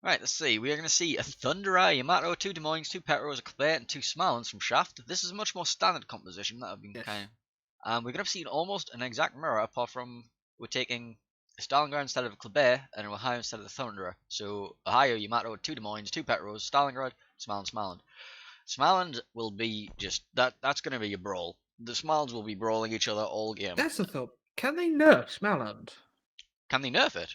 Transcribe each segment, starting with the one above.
Right, let's see. We are going to see a Thunderer, Yamato, 2 Des Moines, 2 Petros, a Clabert, and 2 Smarlands from Shaft. This is a much more standard composition that I've been Yes. kind of. We're going to see almost an exact mirror, apart from we're taking a Stalingrad instead of a Clabert, and an Ohio instead of the Thunderer. So, Ohio, Yamato, 2 Des Moines, 2 Petros, Stalingrad, Smarland. Smarland will be just. That's going to be a brawl. The Smarlands will be brawling each other all game. That's the thought. Can they nerf Smalland? Can they nerf it?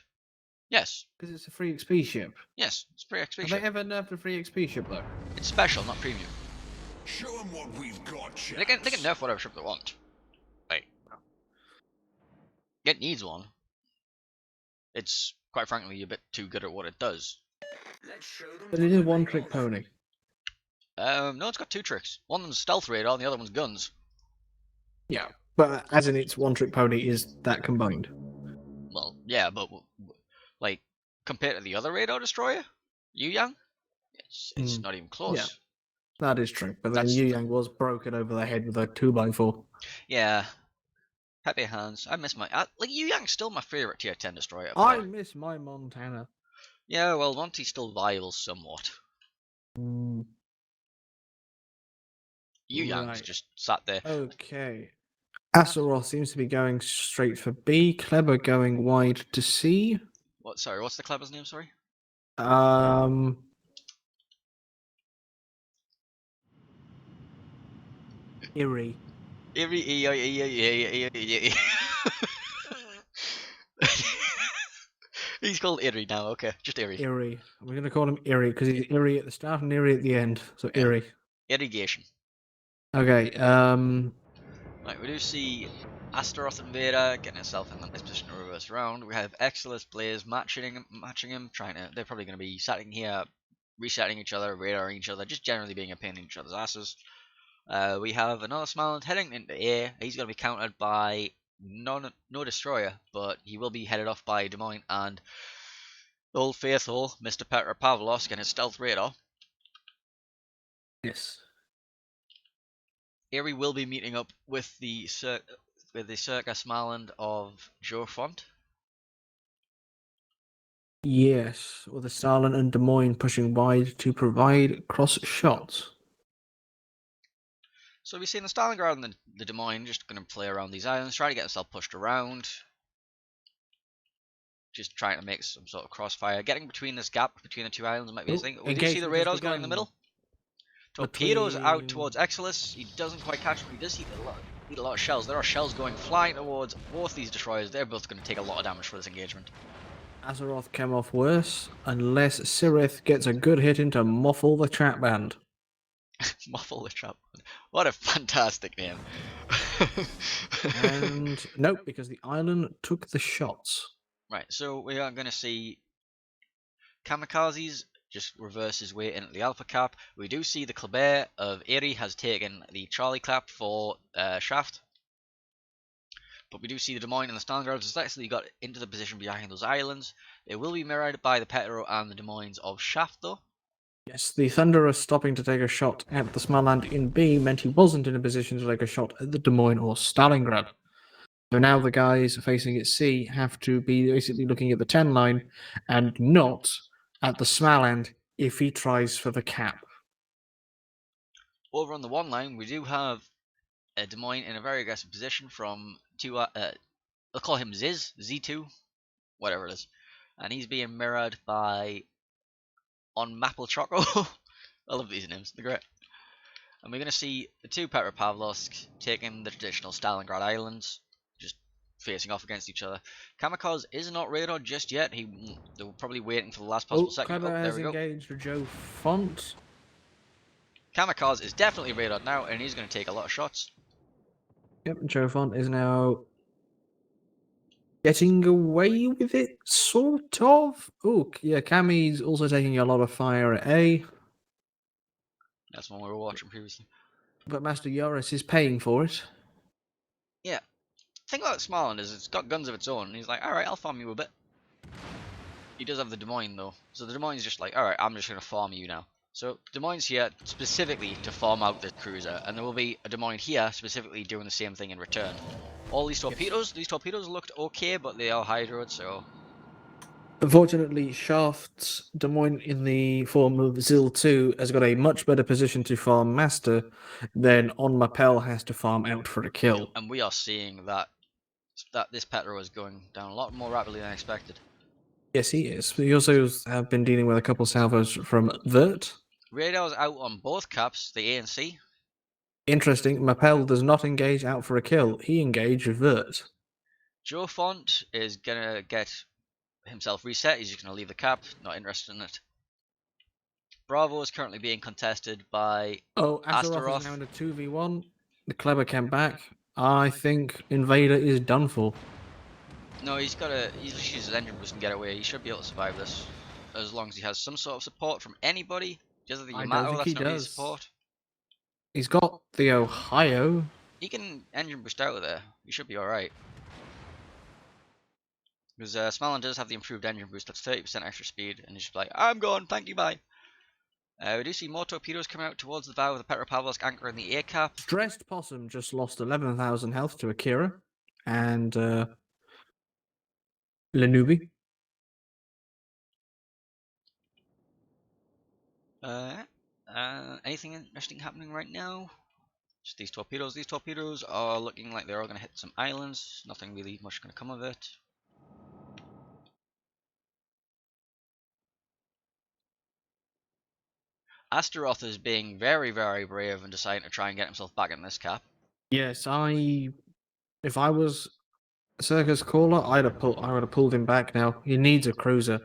Yes. Because it's a free XP ship. Yes, it's pretty XP Have ship. they ever nerfed a free XP ship though? It's special, not premium. Show them what we've got, chaps. They can nerf whatever ship they want. Like, it needs one. It's, quite frankly, a bit too good at what it does. But it is one trick pony. No, it's got 2 tricks. One of them's stealth radar, and the other one's guns. Yeah, but as in its one trick pony is that combined. Well, yeah, but like compared to the other radar destroyer, Yu Yang, it's not even close. Yeah. That is true, but then That's- Yu Yang was broken over the head with a 2x4. Yeah. Happy hands. I miss my like Yu Yang's still my favorite tier 10 destroyer. I miss my Montana. Yeah, well, Monty's still viable somewhat. Yu Yang's Right. just sat there. Okay. Azeroth seems to be going straight for B. Kleber going wide to C. What? Sorry, what's the Kleber's name? Sorry. Eerie. He's called Eerie now. Okay, just Eerie. Eerie. We're going to call him Eerie because he's Eerie at the start and Eerie at the end. So Eerie. Irrigation. Okay. Right, we do see Astaroth Invader getting himself in this position to reverse round. We have Exilus Blaze matching him, trying to. They're probably going to be sitting here, resetting each other, radaring each other, just generally being a pain in each other's asses. We have another Smiland heading into air. He's going to be countered by no destroyer, but he will be headed off by Des Moines and Old Faithful, Mr. Petra Pavlovsk and his stealth radar. Yes. Erie will be meeting up with the SURCA Smiland of Joe Font. Yes, with the Stalin and Des Moines pushing wide to provide cross shots. So we've seen the Stalingrad and the Des Moines just going to play around these islands, try to get himself pushed around. Just trying to make some sort of crossfire. Getting between this gap between the 2 islands might be his thing. We do see the radars going in the middle. Torpedoes out towards Exilus. He doesn't quite catch him. He does eat a lot of shells. There are shells going flying towards both these destroyers. They're both going to take a lot of damage for this engagement. Azeroth came off worse, unless Sirith gets a good hit in to muffle the trap band. Muffle the trap. What a fantastic name. And nope, because the island took the shots. Right, so we are going to see Kamikazes just reverse his way into the Alpha Cap. We do see the Kleber of Erie has taken the Charlie Clap for Shaft. But we do see the Des Moines and the Stalingrad has actually got into the position behind those islands. It will be mirrored by the Petro and the Des Moines of Shaft though. Yes, the Thunderer stopping to take a shot at the Smarland in B meant he wasn't in a position to take a shot at the Des Moines or Stalingrad. So now the guys facing at C have to be basically looking at the 10 line and not at the Smarland if he tries for the cap. Over on the 1 line, we do have Des Moines in a very aggressive position from two. I'll call him Ziz, Z2, whatever it is, and he's being mirrored by on Maple Choco. I love these names; they're great. And we're going to see the 2 Petra Pavlovsk taking the traditional Stalingrad islands, just facing off against each other. Kamikaze is not radar just yet. They're probably waiting for the last possible second. Kleber there has we go. engaged Joe Font. Kamikaze is definitely radar now, and he's going to take a lot of shots. Yep, Joe Font is now getting away with it, sort of. Oh, yeah, Cammy's also taking a lot of fire at A. That's one we were watching previously. But Master Yoris is paying for it. Yeah. The thing about Smarland is it's got guns of its own, and he's like, alright, I'll farm you a bit. He does have the Des Moines, though. So the Des Moines is just like, alright, I'm just going to farm you now. So Des Moines here specifically to farm out this cruiser, and there will be a Des Moines here specifically doing the same thing in return. All these torpedoes looked okay, but they are hydroed, so Unfortunately, Shaft's Des Moines in the form of Zil 2 has got a much better position to farm Master than On Mapel has to farm out for a kill. And we are seeing that this Petro is going down a lot more rapidly than expected. Yes, he is. But he also have been dealing with a couple salvos from Vert. Radar's out on both caps, the A and C. Interesting, Mapel does not engage out for a kill. He engaged Vert. Joe Font is gonna get himself reset. He's just gonna leave the cap, not interested in it. Bravo is currently being contested by Oh, Astaroth Astaroth. is now in a 2v1. The Clever came back. I think Invader is done for. No, he's use his engine boost and get away. He should be able to survive this, as long as he has some sort of support from anybody. Just the I don't Yamato, think that's he not really does. support. He's got the Ohio. He can engine boost out of there. He should be alright. Because Smalland does have the improved engine boost, that's 30% extra speed, and he's just like, I'm gone, thank you, bye. We do see more torpedoes coming out towards the bow with the Petropavlovsk anchor in the A cap. Stressed Possum just lost 11,000 health to Akira and Lenubi. Anything interesting happening right now? Just these torpedoes. These torpedoes are looking like they're all going to hit some islands. Nothing really much going to come of it. Astaroth is being very, very brave and deciding to try and get himself back in this cap. Yes, if I was Circus Caller, I would have pulled him back now. He needs a cruiser.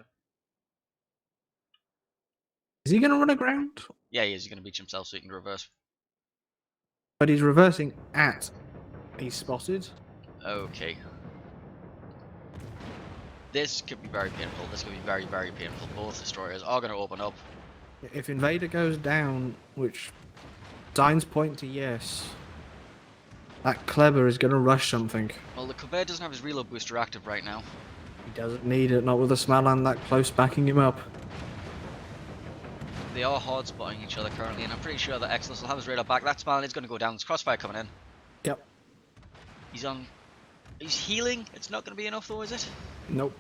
Is he going to run aground? Yeah, he is. He's going to beach himself so he can reverse. But he's reversing at. He's spotted. Okay. This could be very painful. This could be very, very painful. Both destroyers are going to open up. If Invader goes down, which signs point to yes, that Kleber is going to rush something. Well, the Kleber doesn't have his reload booster active right now. He doesn't need it, not with a Smaland that close backing him up. They are hard spotting each other currently, and I'm pretty sure that Exodus will have his radar back. That Smalland is going to go down. There's crossfire coming in. Yep. He's healing. It's not going to be enough though, is it? Nope.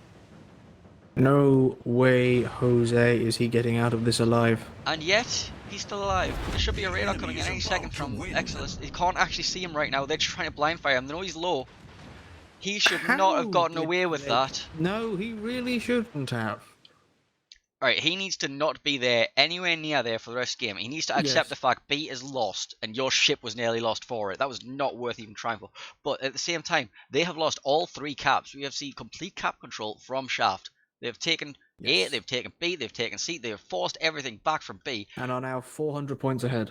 No way, Jose, is he getting out of this alive. And yet, he's still alive. There should be a radar coming in any second from Exodus. He can't actually see him right now. They're just trying to blind fire him. They know he's low. He should not have gotten away with that. No, he really shouldn't have. Alright, he needs to not be there anywhere near there for the rest of the game. He needs to accept the fact B is lost and your ship was nearly lost for it. That was not worth even trying for. But at the same time, they have lost all three caps. We have seen complete cap control from Shaft. They've taken A, they've taken B, they've taken C. They have forced everything back from B. And are now 400 points ahead.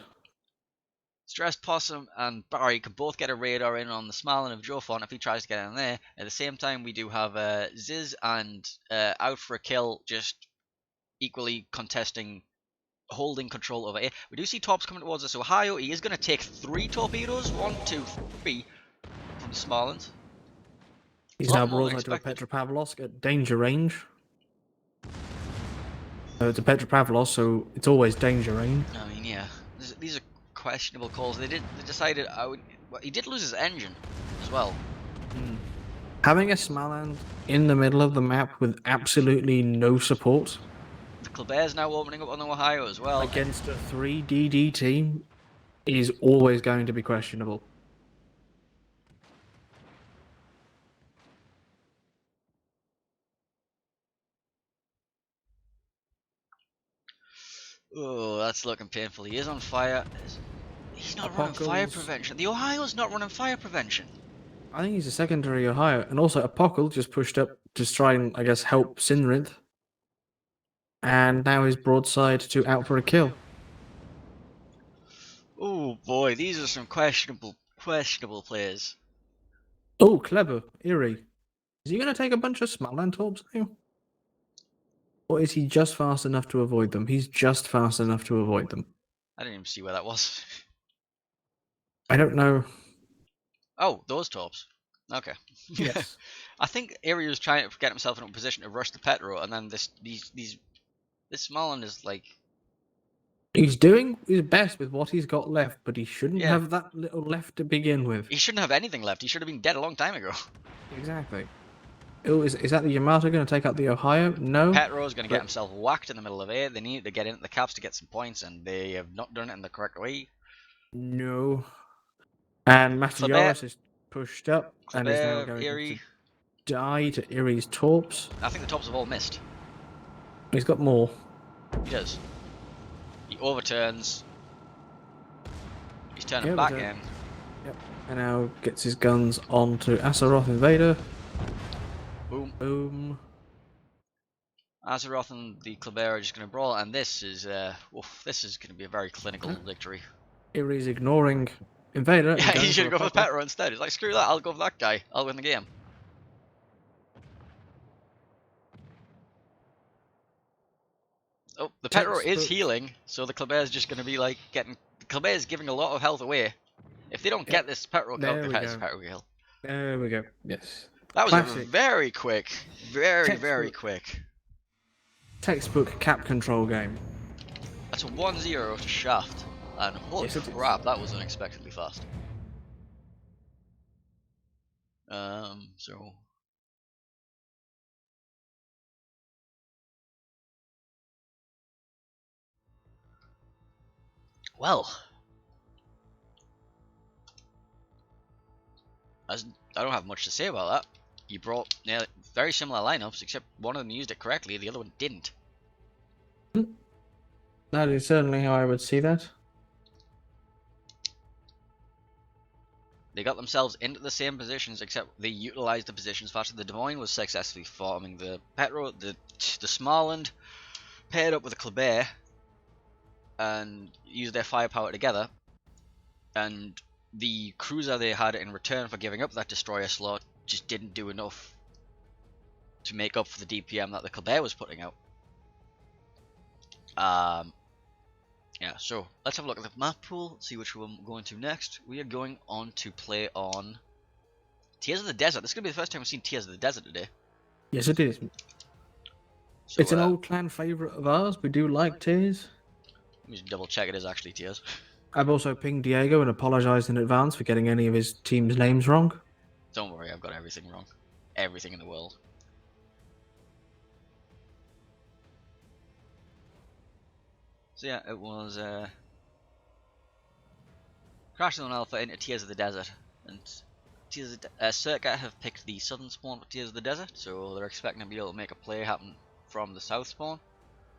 Stressed Possum and Barry can both get a radar in on the Smalin of Jofon if he tries to get in there. At the same time, we do have Ziz and Out for a Kill just equally contesting, holding control over A. We do see Torps coming towards us. Ohio, he is going to take 3 torpedoes. 1, 2, 3 from Smalland. He's now broadside to a Petropavlovsk at danger range. It's a Petropavlovsk, so it's always danger range. I mean, yeah, these are questionable calls. They decided he did lose his engine as well. Having a Smaland in the middle of the map with absolutely no support. The Kleber's now opening up on the Ohio as well. Against a 3DD team is always going to be questionable. Oh, that's looking painful. He is on fire. He's not running fire prevention. The Ohio's not running fire prevention. I think he's a secondary Ohio. And also, Apocal just pushed up to try and, I guess, help Sinrinth. And now he's broadside to Out for a Kill. Oh boy, these are some questionable players. Oh, clever. Eerie. Is he going to take a bunch of Smaland Torps now? Or is he just fast enough to avoid them? He's just fast enough to avoid them. I didn't even see where that was. I don't know. Oh, those Torps. Okay. Yes. I think Eerie was trying to get himself in a position to rush the Petro, and then this Smalland is like... He's doing his best with what he's got left, but he shouldn't have that little left to begin with. He shouldn't have anything left. He should have been dead a long time ago. Exactly. Oh, is that the Yamato going to take out the Ohio? No. Petro's going to get But- himself whacked in the middle of A. They need to get into the caps to get some points, and they have not done it in the correct way. No. And Matayaris is pushed up and is now Kleber, going Erie. to die to Erie's Torps. I think the tops have all missed. He's got more. He does. He overturns. He's turning Yeah, back but, in. Yep. And now gets his guns onto Azeroth Invader. Boom. Boom. Azeroth and the Kleber are just going to brawl, and this is this is going to be a very clinical victory. Erie's ignoring Invader. Yeah, going he should for go a for the pop-up. Petro instead. He's like, screw that, I'll go for that guy. I'll win the game. Oh, the Petro is Textbook. healing, so the Kleber is just going to be like getting. The Kleber is giving a lot of health away. If they don't get this Petro kill, There the we Petro go. kill. There we go. Yes. That was a Classic. very quick, very Textbook. quick. Textbook cap control game. That's a 1-0 to Shaft, and holy Yes, it is. crap, that was unexpectedly fast. So well, I don't have much to say about that. You brought very similar lineups, except one of them used it correctly, the other one didn't. That is certainly how I would see that. They got themselves into the same positions, except they utilized the positions faster. The Des Moines was successfully farming the Petro, the Smarland paired up with the Kleber and used their firepower together. And the cruiser they had in return for giving up that destroyer slot just didn't do enough to make up for the DPM that the Kleber was putting out. Yeah, so let's have a look at the map pool, see which one we're going to next. We are going on to play on Tears of the Desert. This is going to be the first time we've seen Tears of the Desert today. Yes, it is. So, It's an old clan favourite of ours. We do like Tears. let me just double check it is actually Tears. I've also pinged Diego and apologised in advance for getting any of his team's names wrong. Don't worry, I've got everything wrong. Everything in the world. So yeah, it was Crashing on Alpha into Tears of the Desert, and Tears of the SURCA have picked the southern spawn for Tears of the Desert, so they're expecting to be able to make a play happen from the south spawn,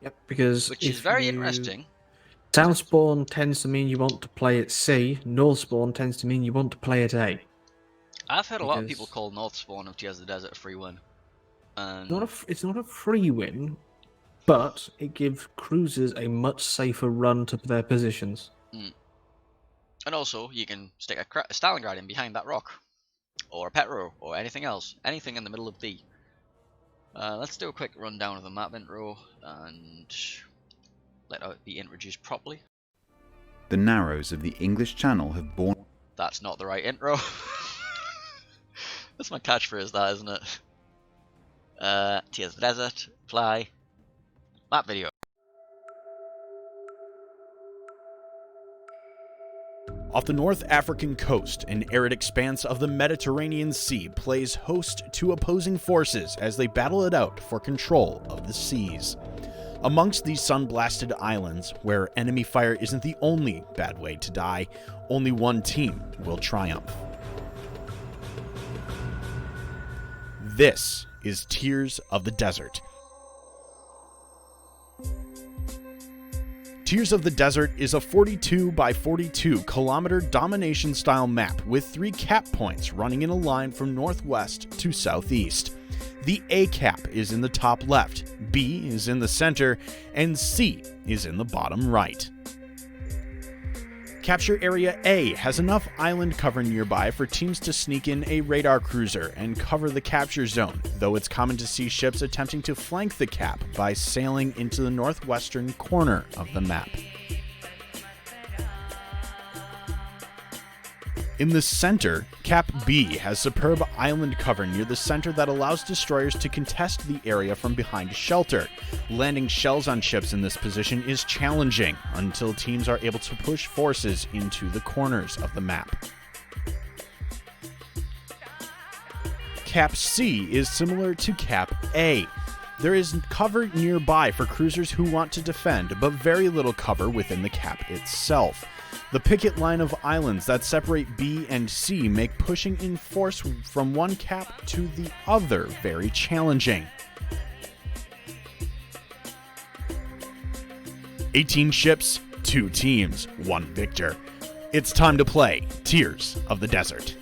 Yep, because which is very interesting. South spawn tends to mean you want to play at C. North spawn tends to mean you want to play at A. I've heard a lot of people because- call north spawn of Tears of the Desert a free win, and It's not a free win, but it gives cruisers a much safer run to their positions. and also you can stick a Stalingrad in behind that rock, or a Petro, or anything else, anything in the middle of B. Let's do a quick rundown of the map intro and let it be introduced properly. The Narrows of the English Channel have borne. That's not the right intro. That's my catchphrase, that, isn't it? Tears of the Desert, apply, map video. Off the North African coast, an arid expanse of the Mediterranean Sea plays host to opposing forces as they battle it out for control of the seas. Amongst these sun-blasted islands, where enemy fire isn't the only bad way to die, only one team will triumph. This is Tears of the Desert. Tears of the Desert is a 42 by 42 kilometer domination style map with 3 cap points running in a line from northwest to southeast. The A cap is in the top left, B is in the center, and C is in the bottom right. Capture Area A has enough island cover nearby for teams to sneak in a radar cruiser and cover the capture zone, though it's common to see ships attempting to flank the cap by sailing into the northwestern corner of the map. In the center, Cap B has superb island cover near the center that allows destroyers to contest the area from behind shelter. Landing shells on ships in this position is challenging until teams are able to push forces into the corners of the map. Cap C is similar to Cap A. There is cover nearby for cruisers who want to defend, but very little cover within the cap itself. The picket line of islands that separate B and C make pushing in force from one cap to the other very challenging. 18 ships, 2 teams, 1 victor. It's time to play Tears of the Desert.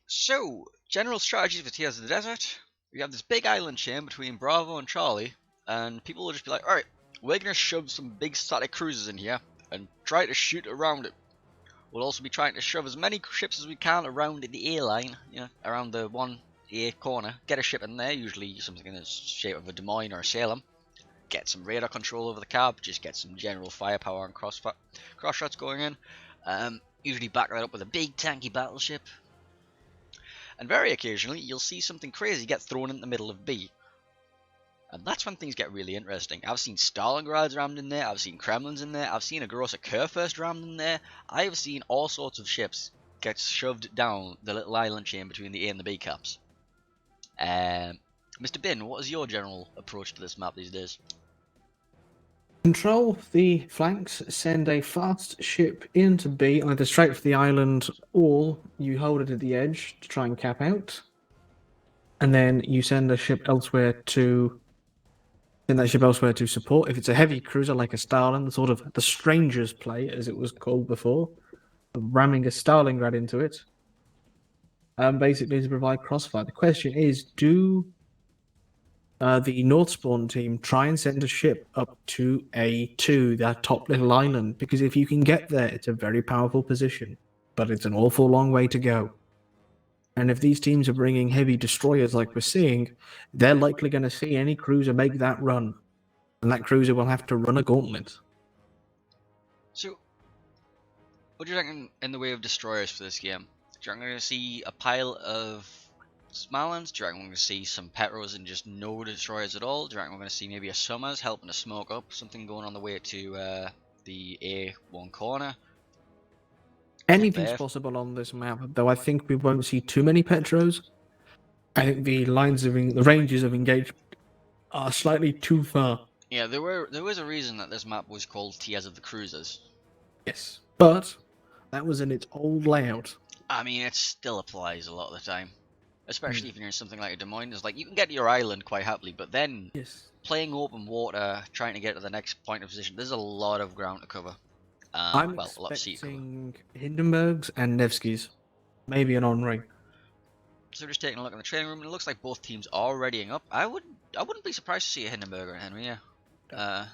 So, general strategies for Tears of the Desert. We have this big island chain between Bravo and Charlie, and people will just be like, alright, we're going to shove some big static cruisers in here and try to shoot around it. We'll also be trying to shove as many ships as we can around the A line, you know, around the 1A corner. Get a ship in there, usually something in the shape of a Des Moines or a Salem. Get some radar control over the cab, just get some general firepower and cross shots going in. Usually back that up with a big tanky battleship. And very occasionally, you'll see something crazy get thrown in the middle of B. And that's when things get really interesting. I've seen Stalingrads rammed in there, I've seen Kremlins in there, I've seen a Grosse Kurfürst rammed in there. I have seen all sorts of ships get shoved down the little island chain between the A and the B caps. Mr. Bin, what is your general approach to this map these days? Control the flanks, send a fast ship into B, either straight for the island, or you hold it at the edge to try and cap out. And then you send a ship elsewhere to support. If it's a heavy cruiser like a Stalin, sort of the Stranger's play, as it was called before, ramming a Stalingrad into it, basically to provide crossfire. The question is, do the North Spawn team try and send a ship up to A2, that top little island? Because if you can get there, it's a very powerful position, but it's an awful long way to go. And if these teams are bringing heavy destroyers like we're seeing, they're likely going to see any cruiser make that run. And that cruiser will have to run a gauntlet. So, what do you reckon in the way of destroyers for this game? Do you reckon we're going to see a pile of Smallands? Do you reckon we're going to see some Petros and just no destroyers at all? Do you reckon we're going to see maybe a Summers helping to smoke up something going on the way to the A1 corner? Anything's possible on this map, though I think we won't see too many Petros. I think the ranges of engagement are slightly too far. Yeah, there was a reason that this map was called Tears of the Cruisers. Yes, but that was in its old layout. I mean, it still applies a lot of the time. Especially if you're in something like a Des Moines. It's like, you can get to your island quite happily, but then playing open water, trying to get to the next point of position, there's a lot of ground to cover. I'm expecting Hindenburgs and Nevskys. Maybe an Henri. So just taking a look in the training room, and it looks like both teams are readying up. I wouldn't be surprised to see a Hindenburg or a Henry, yeah.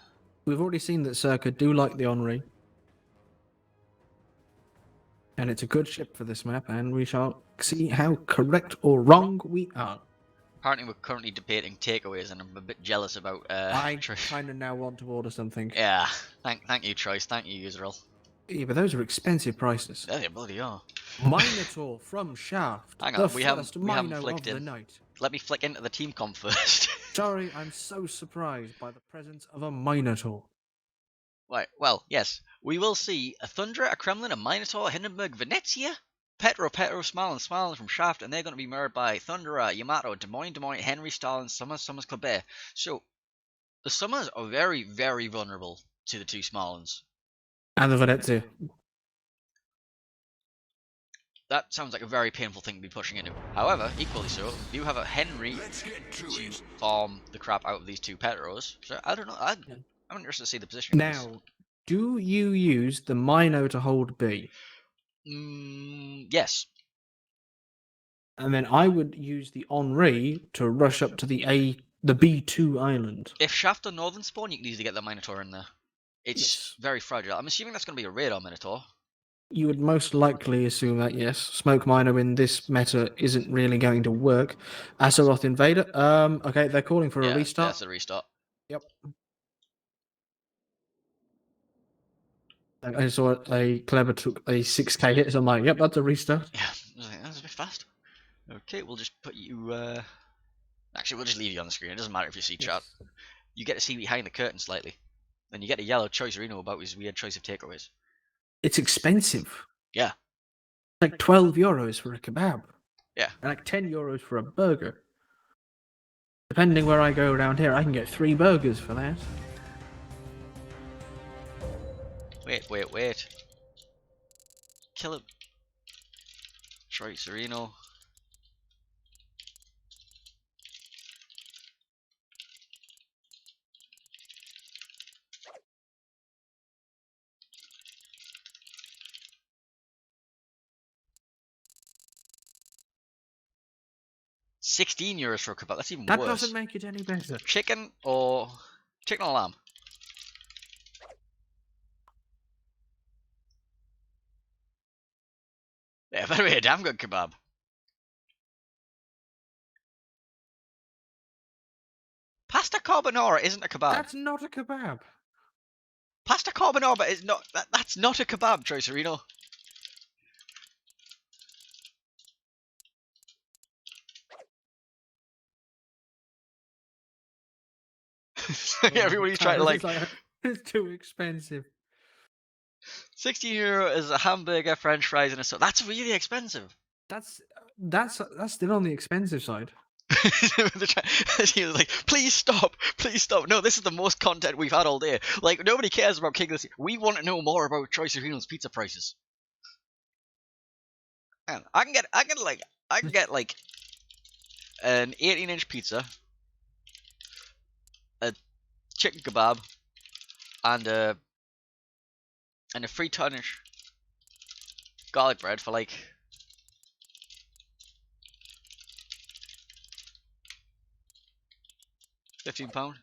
We've already seen that SURCA do like the Henri. And it's a good ship for this map, and we shall see how correct or wrong we are. Apparently we're currently debating takeaways, and I'm a bit jealous about I kind of now want to order something. Yeah, thank you, Troyce. Thank you, Israel. Yeah, but those are expensive prices. Yeah, they bloody are. Minotaur from Shaft. Hang on, we haven't Mino flicked of in. the night. Let me flick into the team comp first. Sorry, I'm so surprised by the presence of a Minotaur. Right, well, yes. We will see a Thundra, a Kremlin, a Minotaur, Hindenburg, Venezia, Petro, Smalin from Shaft, and they're going to be mirrored by Thundra, Yamato, Des Moines, Henry, Stalin, Summers, Colbert. So, the Summers are very, very vulnerable to the two Smalins. And the Venezia. That sounds like a very painful thing to be pushing into. However, equally so, you have a Henry to farm the crap out of these two Petros. So, I don't know. I'm interested to see the position. Now, do you use the Mino to hold B? Yes. And then I would use the Henri to rush up to the B2 island. If Shaft or Northern Spawn, you can easily get the Minotaur in there. It's very fragile. I'm assuming that's going to be a radar Minotaur. You would most likely assume that, yes. Smoke Mino in this meta isn't really going to work. Azeroth Invader. Okay, they're calling for a restart. That's a restart. Yep. I saw a Clever took a 6k hit, so I'm like, yep, that's a restart. Yeah, that's a bit fast. Okay, we'll just put you... Actually, we'll just leave you on the screen. It doesn't matter if you see chat. You get to see behind the curtain slightly. Then you get a yellow choicerino about his weird choice of takeaways. It's expensive. Yeah. Like 12 euros for a kebab. Yeah. And like 10 euros for a burger. Depending where I go around here, I can get 3 burgers for that. Wait. Kill him. Choicerino. €16 for a kebab. That's even That worse. doesn't make it any better. Chicken or lamb? Yeah, better be a damn good kebab. Pasta carbonara isn't a kebab. That's not a kebab. Pasta carbonara is not. That's not a kebab, Choicerino. Everybody's trying to like. It's too expensive. €16 is a hamburger, French fries, and a sauce. That's really expensive. That's still on the expensive side. He was like, please stop. No, this is the most content we've had all day. Like, nobody cares about King of the Sea. We want to know more about Choicerino's pizza prices. And I can get like an 18-inch pizza, a chicken kebab, and a 3-ton-ish garlic bread for like £15.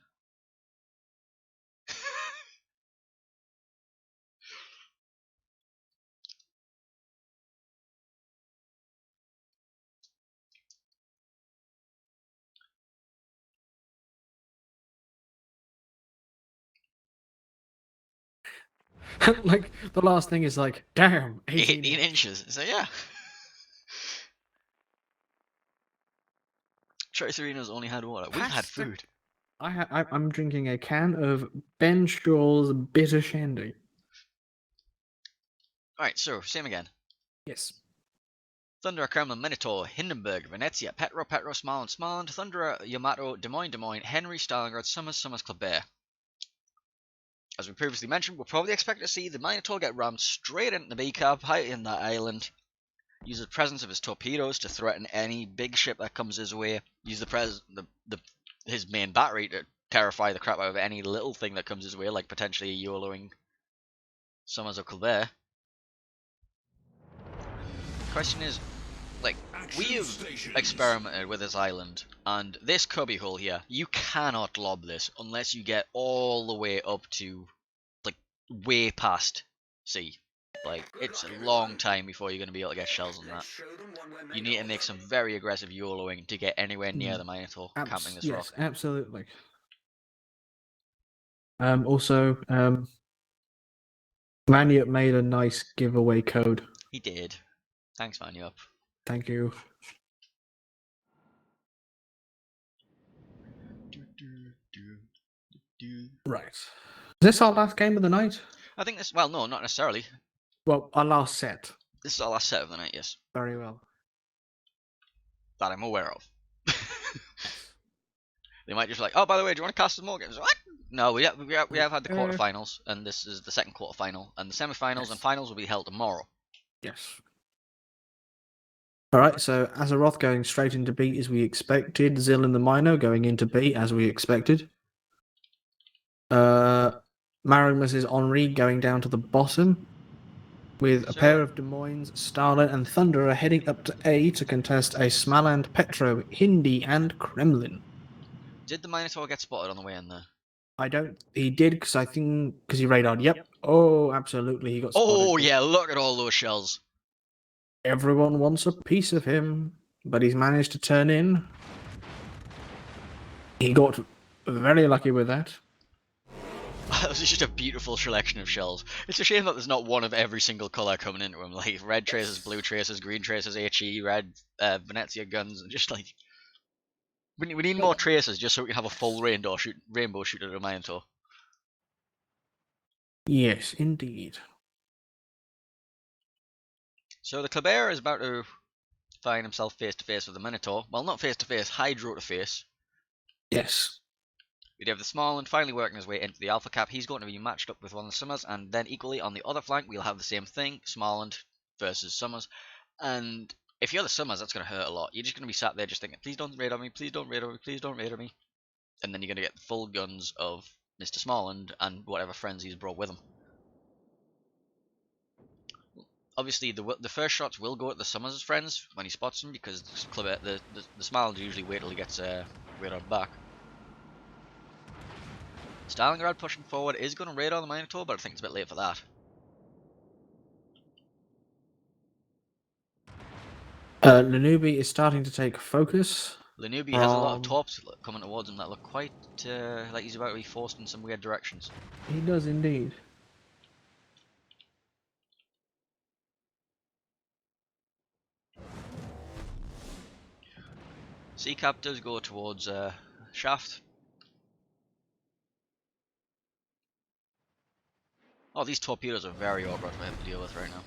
Like the last thing is like, damn, 18 inches. So yeah. Choicerino's only had water. We've had food. I'm drinking a can of Ben Shaw's bitter shandy. Alright, so same again. Yes. Thunderer, Kremlin, Minotaur, Hindenburg, Venezia, Petro, Smaland, Thunderer, Yamato, Des Moines, Henry, Stalingrad, Summers, Quebec. As we previously mentioned, we'll probably expect to see the Minotaur get rammed straight into the B-cab high in that island. Use the presence of his torpedoes to threaten any big ship that comes his way. Use his main battery to terrify the crap out of any little thing that comes his way, like potentially YOLOing Summers or Colbert. Question is, like, we've experimented with this island, and this cubbyhole here, you cannot lob this unless you get all the way up to, like, way past sea. Like, it's a long time before you're going to be able to get shells on that. You need to make some very aggressive YOLOing to get anywhere near the Minotaur camping this rock. Yes, absolutely. Also, Manup made a nice giveaway code. He did. Thanks, Manup. Thank you. Right. Is this our last game of the night? I think this. Well, no, not necessarily. Well, our last set. This is our last set of the night, yes. Very well. That I'm aware of. They might just be like, oh, by the way, do you want to cast some more games? What? No, we have had the quarterfinals, and this is the second quarterfinal, and the semifinals and finals will be held tomorrow. Yes. Alright, so Azeroth going straight into B as we expected. Zil and the Mino going into B as we expected. Marimus' Henri going down to the bottom. With a pair of Des Moines, Starlet, and Thunderer heading up to A to contest a Smaland, Petro, Hindi, and Kremlin. Did the Minotaur get spotted on the way in there? He did, because he radared. Yep. Oh, absolutely, he got spotted. Oh, yeah, look at all those shells. Everyone wants a piece of him, but he's managed to turn in. He got very lucky with that. This is just a beautiful selection of shells. It's a shame that there's not one of every single colour coming into him, like red traces, blue traces, green traces, HE, red Venezia guns, and just like... We need more traces just so we can have a full rainbow shoot at a Minotaur. Yes, indeed. So the Kleber is about to find himself face to face with the Minotaur. Well, not face to face, Hydro to face. Yes. We'd have the Smallland finally working his way into the Alpha Cap. He's going to be matched up with one of the Summers, and then equally on the other flank, we'll have the same thing, Smallland versus Summers. And if you're the Summers, that's going to hurt a lot. You're just going to be sat there just thinking, please don't raid on me, please don't raid on me, please don't raid on me. And then you're going to get the full guns of Mr. Smallland and whatever friends he's brought with him. Obviously, the first shots will go at the Summers' friends when he spots them, because the Smallland usually wait till he gets radar back. Stalingrad pushing forward is going to raid on the Minotaur, but I think it's a bit late for that. Lanubi is starting to take focus. Lanubi has a lot of torps coming towards him that look quite like he's about to be forced in some weird directions. He does indeed. Seacap does go towards Shaft. Oh, these torpedoes are very awkward for him to deal with right now.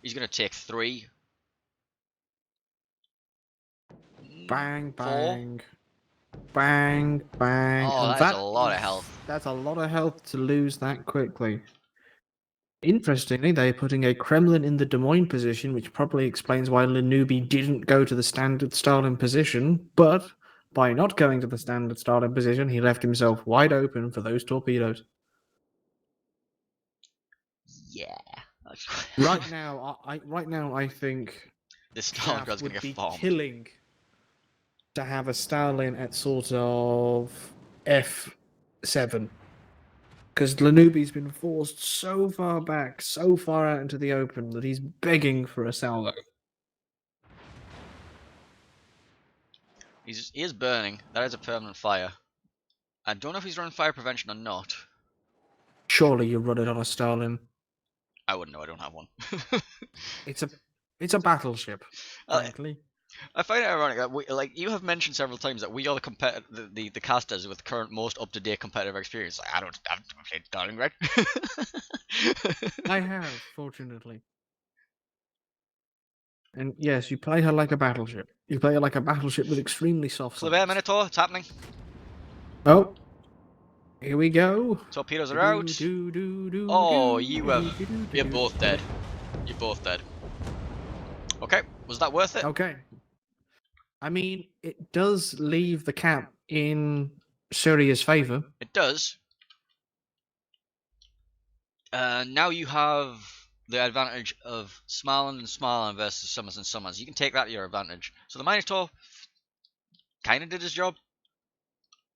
He's going to take 3. Bang, 4. bang. Bang, bang. Oh, And that's a lot of health. That's a lot of health to lose that quickly. Interestingly, they're putting a Kremlin in the Des Moines position, which probably explains why Lanubi didn't go to the standard starting position, but by not going to the standard starting position, he left himself wide open for those torpedoes. Yeah. Right now, I think This Shaft Stalingrad's going would to be get farmed. killing to have a Stalin at sort of F7. Because Lanubi's been forced so far back, so far out into the open, that he's begging for a salvo. He is burning. That is a permanent fire. I don't know if he's running fire prevention or not. Surely you run it on a Stalin. I wouldn't know. I don't have one. It's a battleship, frankly. I find it ironic that like you have mentioned several times that we are the casters with the current most up to date competitive experience. Like, I've played Stalingrad. I have, fortunately. And yes, you play her like a battleship. You play her like a battleship with extremely soft Kleber sides. Minotaur, it's happening. Oh, here we go. Torpedoes are out. Oh, you're both dead. You're both dead. Okay, was that worth it? Okay. I mean, it does leave the cap in Syria's favour. It does. Now you have the advantage of Smarland and Smarland versus Summers and Summers. You can take that to your advantage. So the Minotaur kind of did his job.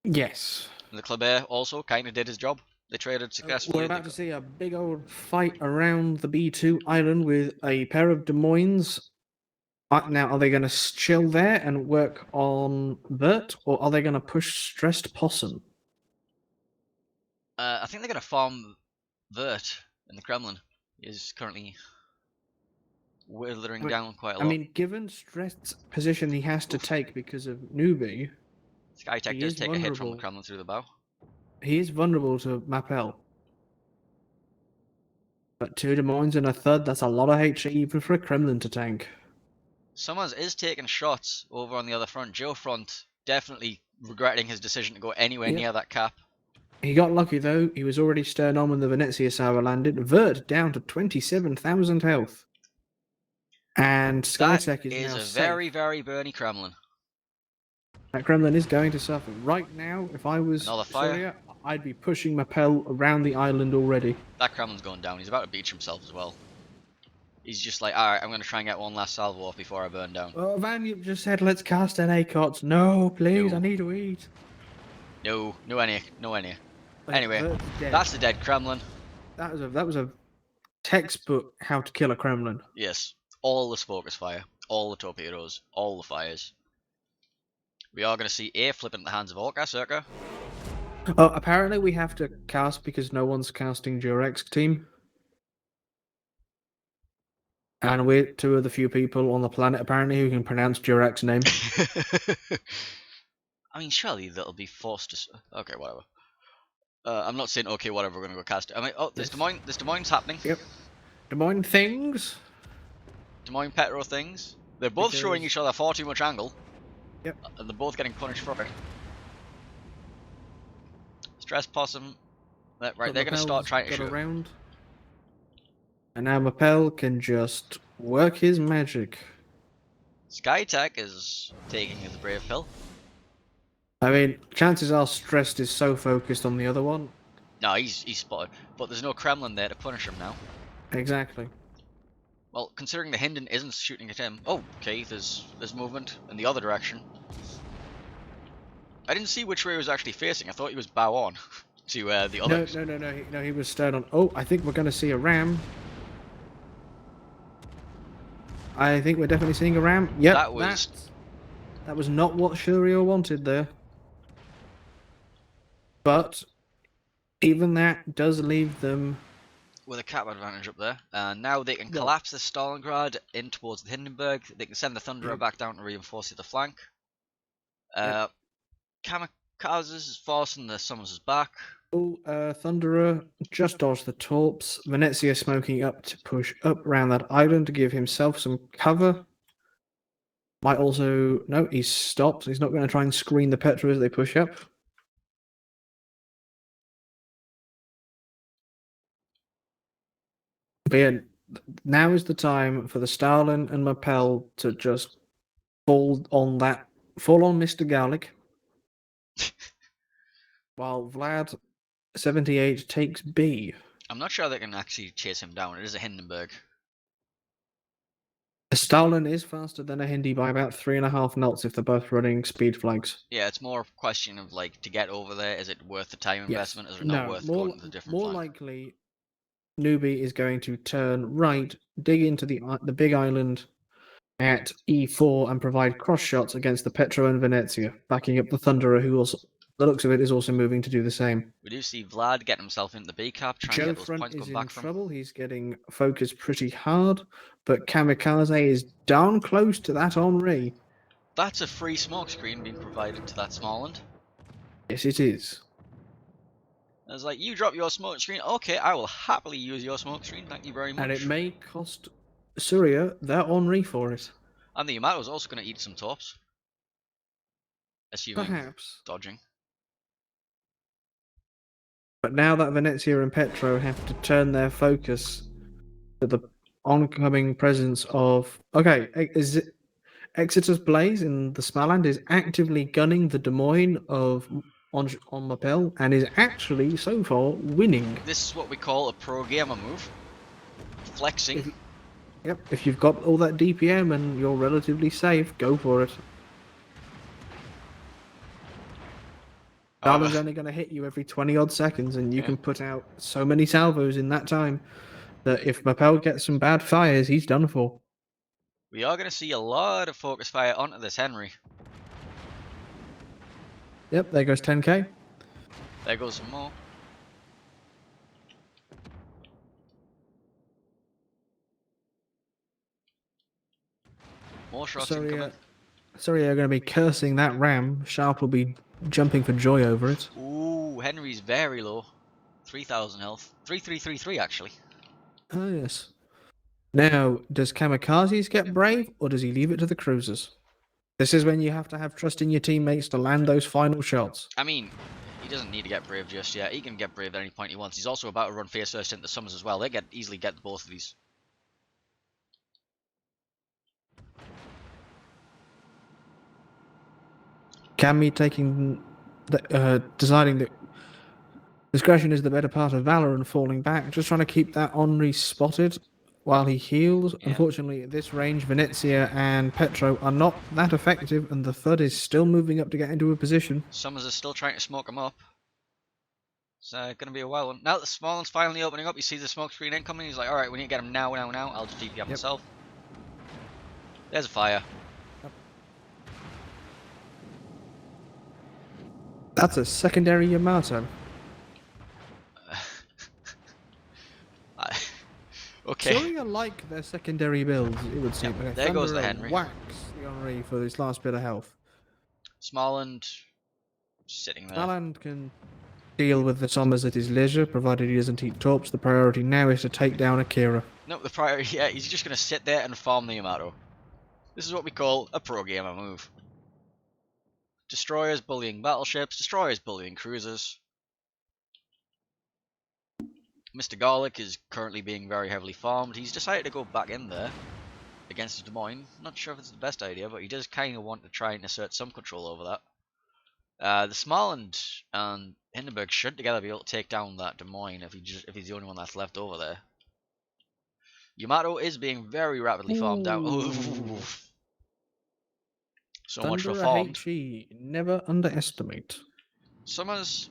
Yes. And the Kleber also kind of did his job. They traded successfully. We're about to see a big old fight around the B2 island with a pair of Des Moines. Now, are they going to chill there and work on Vert, or are they going to push Stressed Possum? I think they're going to farm Vert in the Kremlin. He is currently withering down quite a lot. I mean, given Stress's position he has to take because of Newbie, Skytech does take a hit from the Kremlin through the bow. He is vulnerable to Mapel. But 2 Des Moines and a third, that's a lot of HE even for a Kremlin to tank. Summers is taking shots over on the other front. Joe Front definitely regretting his decision to go anywhere near that cap. He got lucky though. He was already stern on when the Venezia Sour landed. Vert down to 27,000 health. And Skytech is now a safe. very, very burny Kremlin. That Kremlin is going to suffer. Right now, if I was Syria, I'd be pushing Mapel around the island already. That Kremlin's going down. He's about to beach himself as well. He's just like, alright, I'm going to try and get one last salvo off before I burn down. Oh, Vanyup just said, let's cast an ACOTS. No, please, No. I need to eat. No any. Anyway, that's the dead Kremlin. That was a textbook how to kill a Kremlin. Yes. All the focus fire, all the torpedoes, all the fires. We are going to see A flip in the hands of Orca, SURCA. Apparently we have to cast because no one's casting Durex team. And we're 2 of the few people on the planet, apparently, who can pronounce Durex name. I mean, surely that'll be forced to... Okay, whatever. I'm not saying okay, whatever. We're gonna go cast it. I mean, oh, there's Des Moines. There's Des Moines happening. Yep. Des Moines things. Des Moines Petro things. They're both showing Because- each other far too much angle. Yep. And they're both getting punished for it. Stress Possum. Right, But they're gonna start Mapel's trying to got shoot. around. And now Mapel can just work his magic. Skytech is taking his brave pill. I mean, chances are Stressed is so focused on the other one. No, he's spotted. But there's no Kremlin there to punish him now. Exactly. Well, considering the Hinden isn't shooting at him. Oh, okay, there's movement in the other direction. I didn't see which way he was actually facing. I thought he was bow on to the other. No, he was stern on. Oh, I think we're going to see a ram. I think we're definitely seeing a ram. Yep, that was not what Shuriel wanted there. But even that does leave them with a cap advantage up there. And now they can collapse the Stalingrad in towards the Hindenburg. They can send the Thunderer back down to reinforce the other flank. Kamikazes is forcing the Summers back. Oh, Thunderer just dodged the torps. Venezia smoking up to push up around that island to give himself some cover. Might also... No, he's stopped. He's not going to try and screen the Petra as they push up. But yeah, now is the time for the Stalin and Mapel to just fall on Mr. Garlic. While Vlad 78 takes B. I'm not sure they can actually chase him down. It is a Hindenburg. A Stalin is faster than a Hindi by about 3.5 knots if they're both running speed flags. Yeah, it's more a question of like to get over there. Is it worth the time investment? Is it not worth going to the different more flank? likely, Newbie is going to turn right, dig into the big island at E4 and provide cross shots against the Petro and Venezia, backing up the Thunderer, who also, the looks of it, is also moving to do the same. We do see Vlad getting himself into the B cap, trying to Joe get those Front points is going in back from. trouble. He's getting focused pretty hard, but Kamikaze is darn close to that Henri. That's a free smoke screen being provided to that Smalland. Yes, it is. I was like, you drop your smoke screen. Okay, I will happily use your smoke screen. Thank you very much. And it may cost Surya their Henri for it. And the Yamato's also going to eat some tops. Assuming Perhaps. dodging. But now that Venezia and Petro have to turn their focus to the oncoming presence of... Okay, is it... Exeter's Blaze in the Smaland is actively gunning the Des Moines on Mapel and is actually, so far, winning. This is what we call a pro gamer move. Flexing. If you've got all that DPM and you're relatively safe, go for it. Darwin's only going to hit you every 20-odd seconds, and you can put out so many salvos in that time that if Mapel gets some bad fires, he's done for. We are going to see a lot of focus fire onto this Henry. Yep, there goes 10k. There goes some more. More shots incoming. Sorry, you're going to be cursing that ram. Sharp will be jumping for joy over it. Ooh, Henry's very low. 3,000 health. 3,333 actually. Oh, yes. Now, does Kamikazes get brave, or does he leave it to the cruisers? This is when you have to have trust in your teammates to land those final shots. I mean, he doesn't need to get brave just yet. He can get brave at any point he wants. He's also about to run face first into Summers as well. They easily get both of these. Cammy taking deciding that discretion is the better part of valor and falling back, just trying to keep that Henri spotted while he heals. Yeah. Unfortunately, at this range, Venezia and Petro are not that effective, and the Thud is still moving up to get into a position. Summers is still trying to smoke him up. It's going to be a wild one. Now that the small one's finally opening up, he sees the smoke screen incoming. He's like, alright, we need to get him now. I'll just DP up myself. There's a fire. That's a secondary Yamato. Okay. Surya like their secondary builds, it would seem. Yep, there goes the Henry. Whacks the Henri for this last bit of health. Smalland sitting there. Smalland can deal with the Sommers at his leisure, provided he doesn't eat torps. The priority now is to take down Akira. No, the priority, yeah, he's just going to sit there and farm the Yamato. This is what we call a pro-gamer move. Destroyers bullying battleships, destroyers bullying cruisers. Mr. Garlic is currently being very heavily farmed. He's decided to go back in there against the Des Moines. Not sure if it's the best idea, but he does kind of want to try and assert some control over that. The Smaland and Hindenburg should together be able to take down that Des Moines if he's the only one that's left over there. Yamato is being very rapidly farmed down. Ooh. So much for farmed. HE, never underestimate. Summers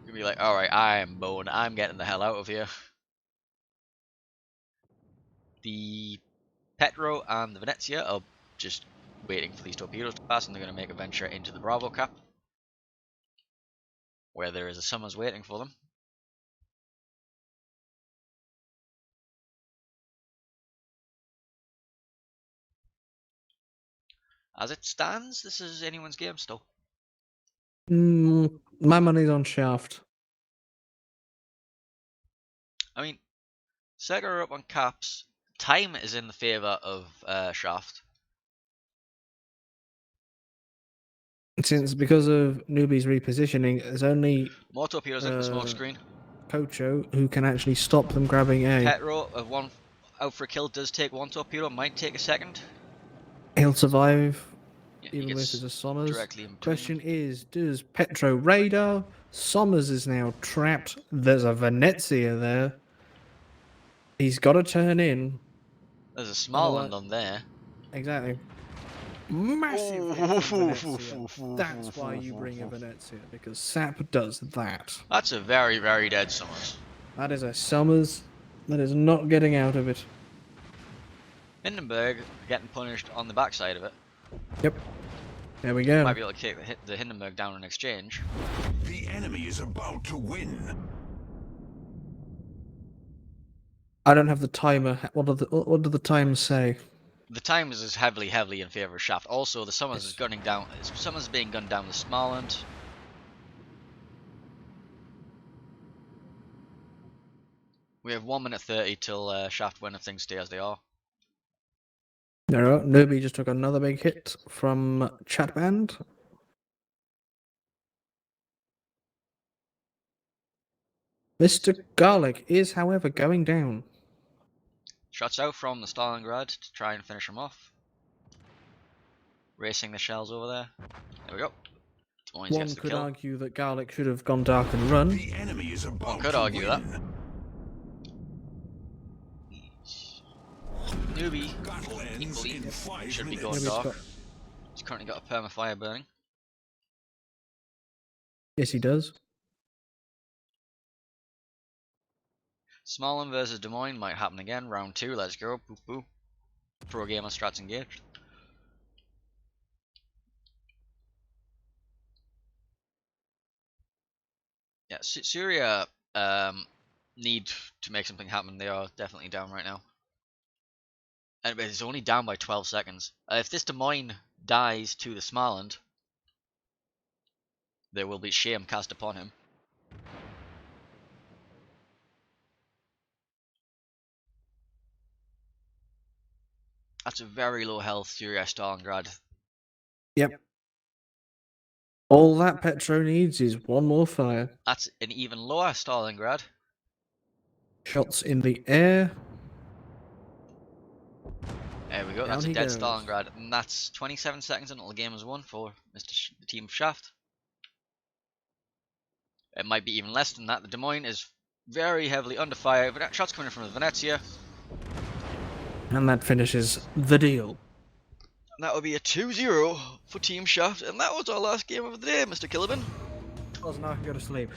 gonna be like, alright, I am boned, I'm getting the hell out of here. The Petro and the Venezia are just waiting for these torpedoes to pass, and they're going to make a venture into the Bravo Cap, where there is a Summers waiting for them. As it stands, this is anyone's game still. My money's on Shaft. I mean, SURCA are up on caps. Time is in the favour of Shaft. Since because of Newbie's repositioning, there's only More torpedoes in the smoke screen. Kocho who can actually stop them grabbing A. Petro of one out for a kill does take one torpedo, might take a second. He'll survive, Yeah, even with his Sommers. directly in between Question them. is, does Petro radar? Sommers is now trapped. There's a Venezia there. He's got to turn in. There's a Smaland on there. Exactly. Massive hit from Venezia. That's why you bring a Venezia, because SAP does that. That's a very, very dead Summers. That is a Sommers that is not getting out of it. Hindenburg getting punished on the backside of it. Yep. There we go. Might be able to kick the Hindenburg down in exchange. The enemy is about to win. I don't have the timer. What do the timers say? The Times is heavily in favour of Shaft. Also, the Summers is gunning down. Summers is being gunned down the Smaland. We have 1 minute 30 till Shaft win if things stay as they are. No, Newbie just took another big hit from Chatband. Mr. Garlic is, however, going down. Shots out from the Stalingrad to try and finish him off. Racing the shells over there. There we go. Des Moines One gets the could kill. argue that Garlic should have gone dark and run. The enemy is about One could to argue that. win. Newbie Battle ends equally in 5 should be minutes. going Newbie's dark. got- He's currently got a permafire burning. Yes, he does. Smaland versus Des Moines might happen again. Round 2, let's go. Boo boo. Pro gamer strats engaged. Yeah, Syria need to make something happen. They are definitely down right now. And it's only down by 12 seconds. If this Des Moines dies to the Smaland, there will be shame cast upon him. That's a very low health Syria Stalingrad. Yep. All that Petro needs is one more fire. That's an even lower Stalingrad. Shots in the air. There we go, Down that's a he dead goes. Stalingrad. And that's 27 seconds until the game is won for the team of Shaft. It might be even less than that. The Des Moines is very heavily under fire. But shots coming in from the Venezia. And that finishes the deal. And that would be a 2-0 for Team Shaft. And that was our last game of the day, Mr. Killiban. Oh, so now I can go to sleep.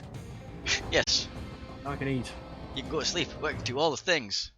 Yes, Now I can eat. you can go to sleep, work, do all the things.